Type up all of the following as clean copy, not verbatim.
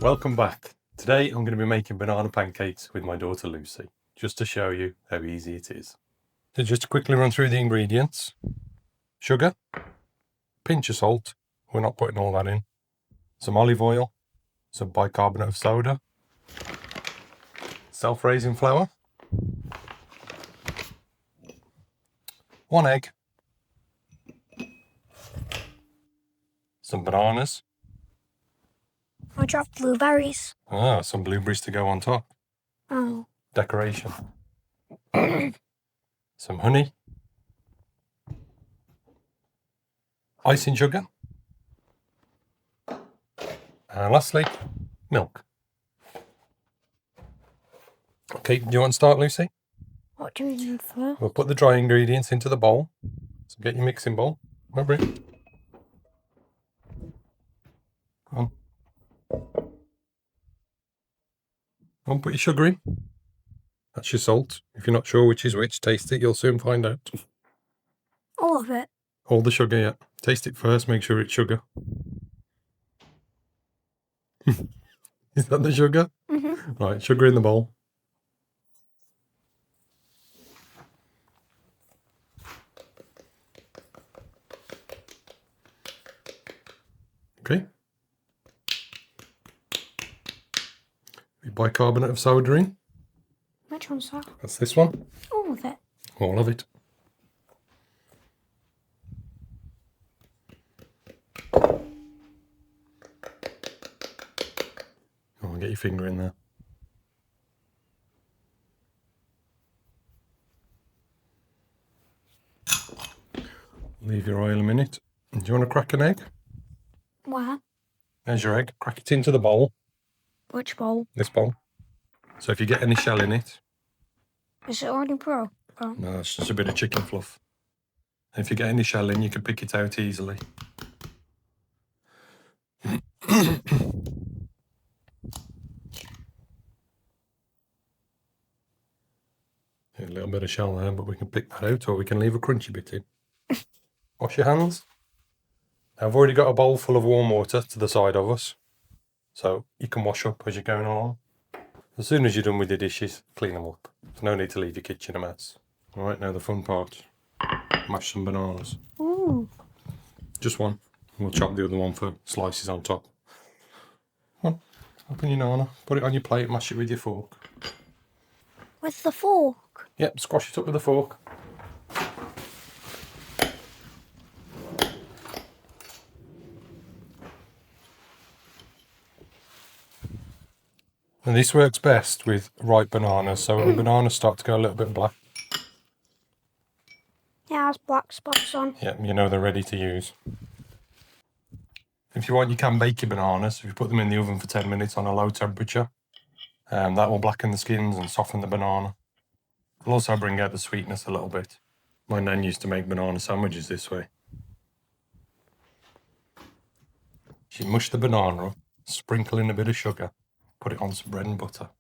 Welcome back. Today I'm going to be making banana pancakes with my daughter Lucy, just to show you how easy it is. So just to quickly run through the ingredients. Sugar, pinch of salt, we're not putting all that in, some olive oil, some bicarbonate of soda, self-raising flour, 1 egg, some bananas. I dropped blueberries. Some blueberries to go on top. Oh. Decoration. Some honey. Icing sugar. And lastly, milk. Okay, do you want to start, Lucy? What do we need first? We'll put the dry ingredients into the bowl. So get your mixing bowl. Over it. Come on, put your sugar in. That's your salt. If you're not sure which is which, taste it. You'll soon find out. All of it? All the sugar, yeah. Taste it first. Make sure it's sugar. Is that the sugar? Mm-hmm. Right, sugar in the bowl. Okay. Bicarbonate of soda in. Which one's that? That's this one. All of it? All of it. Oh, get your finger in there. Leave your oil a minute. Do you want to crack an egg? Where? There's your egg. Crack it into the bowl. Which bowl? This bowl. So if you get any shell in it... Is it already broke? Oh. No, it's just a bit of chicken fluff. And if you get any shell in, you can pick it out easily. A little bit of shell there, but we can pick that out, or we can leave a crunchy bit in. Wash your hands. Now, I've already got a bowl full of warm water to the side of us, so you can wash up as you're going along. As soon as you're done with your dishes, clean them up. There's no need to leave your kitchen a mess. All right, now the fun part. Mash some bananas. Ooh. Just one. We'll chop the other one for slices on top. Come on, open your nana, put it on your plate, mash it with your fork. With the fork? Yep, squash it up with a fork. And this works best with ripe bananas, so when the bananas start to go a little bit black. Yeah, it has black spots on. Yeah, you know they're ready to use. If you want, you can bake your bananas. If you put them in the oven for 10 minutes on a low temperature, that will blacken the skins and soften the banana. It'll also bring out the sweetness a little bit. My nan used to make banana sandwiches this way. She'd mush the banana up, sprinkle in a bit of sugar, put it on some bread and butter.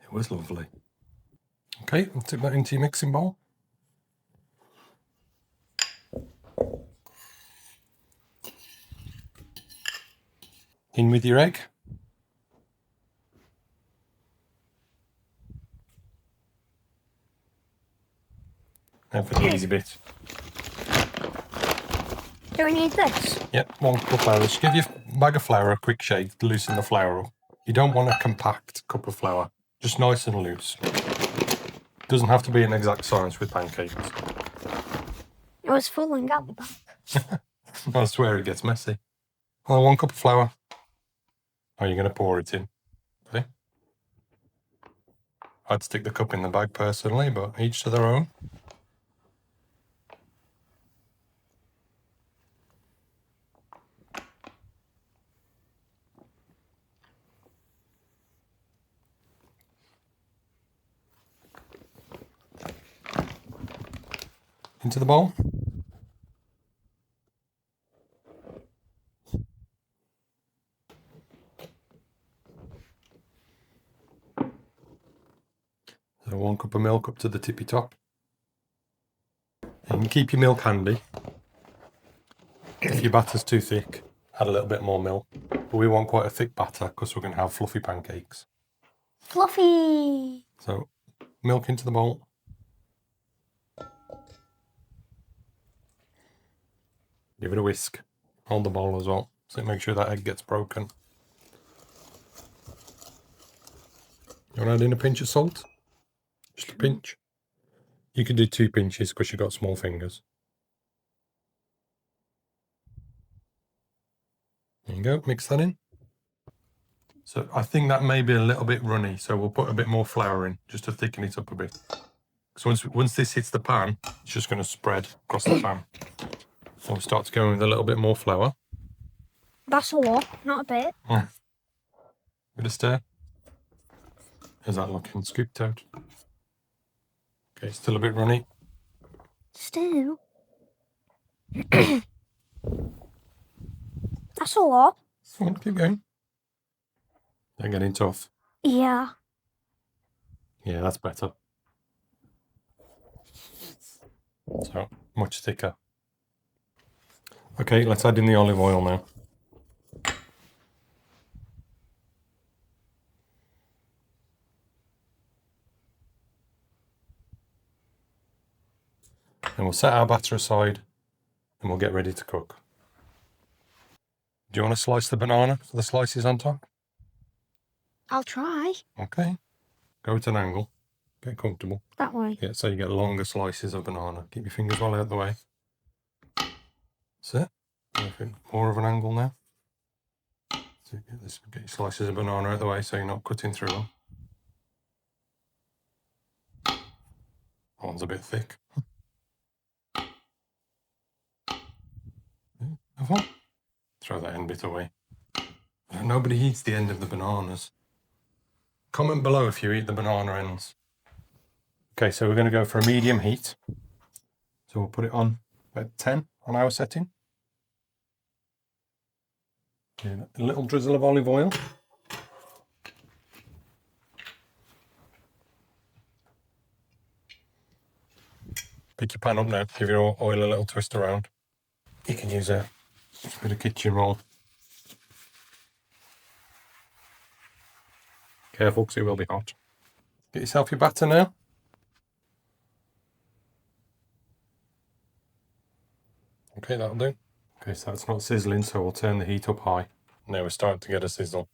It was lovely. Okay, I'll tip that into your mixing bowl. In with your egg. Now for the easy bit. Do we need this? Yep, 1 cup of flour. Just give your bag of flour a quick shake to loosen the flour up. You don't want a compact cup of flour, just nice and loose. Doesn't have to be an exact science with pancakes. It was falling out the back. That's where it gets messy. Well, 1 cup of flour. Are you going to pour it in? Okay. I'd stick the cup in the bag personally, but each to their own. Into the bowl. So 1 cup of milk up to the tippy top. You can keep your milk handy. If your batter's too thick, add a little bit more milk. But we want quite a thick batter because we're going to have fluffy pancakes. Fluffy. So, milk into the bowl. Give it a whisk. Hold the bowl as well. So make sure that egg gets broken. You want to add in a pinch of salt? Just a pinch. You can do 2 pinches because you've got small fingers. There you go, mix that in. So I think that may be a little bit runny, so we'll put a bit more flour in just to thicken it up a bit. So once this hits the pan, it's just going to spread across the pan. So we'll start to go in with a little bit more flour. That's a lot, not a bit. Bit of stir. How's that looking? Scooped out. Okay, still a bit runny. Still. That's a lot. Come on, keep going. They're getting tough. Yeah. Yeah, that's better. So, much thicker. Okay, let's add in the olive oil now. And we'll set our batter aside and we'll get ready to cook. Do you want to slice the banana for the slices on top? I'll try. Okay. Go at an angle. Get comfortable. That way. Yeah, so you get longer slices of banana. Keep your fingers well out of the way. That's it. Perfect. More of an angle now. So get your slices of banana out of the way so you're not cutting through them. That one's a bit thick. Throw that end bit away. Nobody eats the end of the bananas. Comment below if you eat the banana ends. Okay, so we're going to go for a medium heat. So we'll put it on about 10 on our setting. A little drizzle of olive oil. Pick your pan up now, give your oil a little twist around. You can use a bit of kitchen roll. Careful because it will be hot. Get yourself your batter now. Okay, that'll do. Okay, so that's not sizzling, so we'll turn the heat up high. Now we're starting to get a sizzle.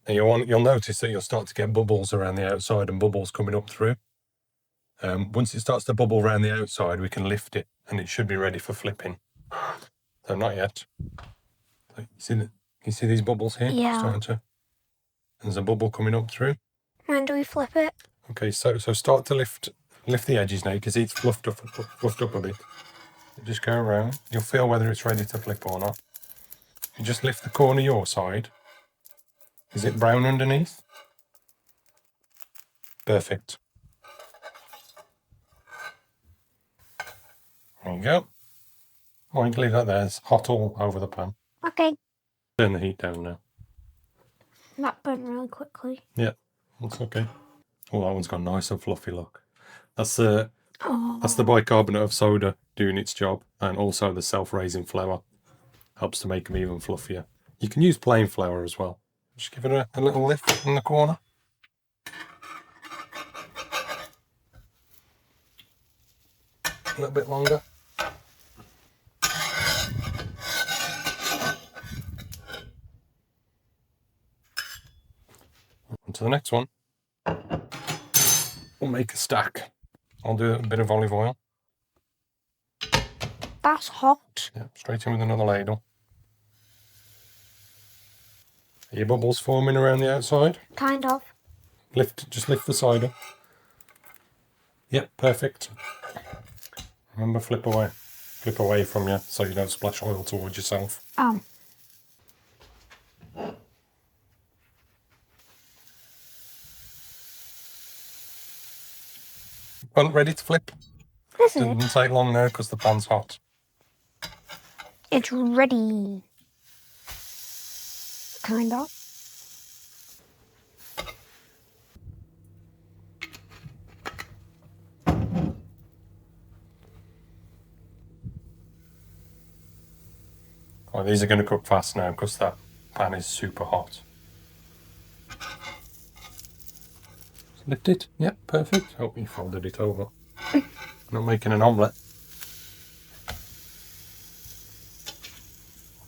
And you'll notice that you'll start to get bubbles around the outside and bubbles coming up through. Once it starts to bubble around the outside, we can lift it and it should be ready for flipping. So not yet. So can you see these bubbles here? Yeah. Starting to. There's a bubble coming up through. When do we flip it? Okay, so start to lift the edges now because it's fluffed up a bit. Just go around. You'll feel whether it's ready to flip or not. You just lift the corner your side. Is it brown underneath? Perfect. There you go. Oh, you can leave that there. It's hot all over the pan. Okay. Turn the heat down now. That burnt really quickly. Yeah, that's okay. Oh, that one's got a nice and fluffy look. That's the bicarbonate of soda doing its job, and also the self-raising flour helps to make them even fluffier. You can use plain flour as well. Just give it a little lift in the corner. A little bit longer. On to the next one. We'll make a stack. I'll do a bit of olive oil. That's hot. Yeah, straight in with another ladle. Are your bubbles forming around the outside? Kind of. Just lift the side up. Yep, perfect. Remember, flip away from you so you don't splash oil towards yourself. Well, ready to flip? Is it? Doesn't take long now because the pan's hot. It's ready. Kind of. Oh, these are going to cook fast now because that pan is super hot. Lift it. Yep, perfect. Oh, you folded it over. Not making an omelette.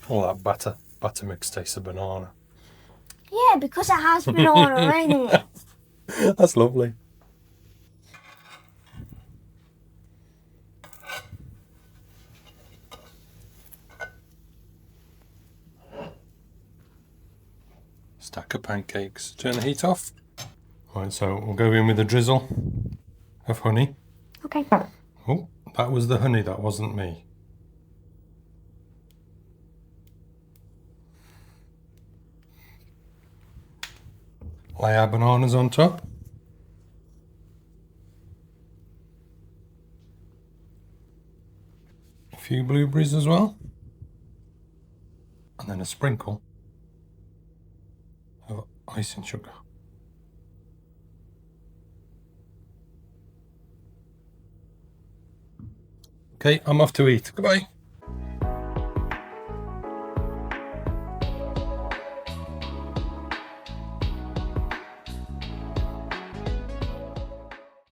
All that batter mix tastes of banana. Yeah, because it has banana in it. That's lovely. Stack of pancakes. Turn the heat off. Right, so we'll go in with a drizzle of honey. Okay. Oh, that was the honey, that wasn't me. Lay our bananas on top. A few blueberries as well. And then a sprinkle of icing sugar. Okay, I'm off to eat. Goodbye.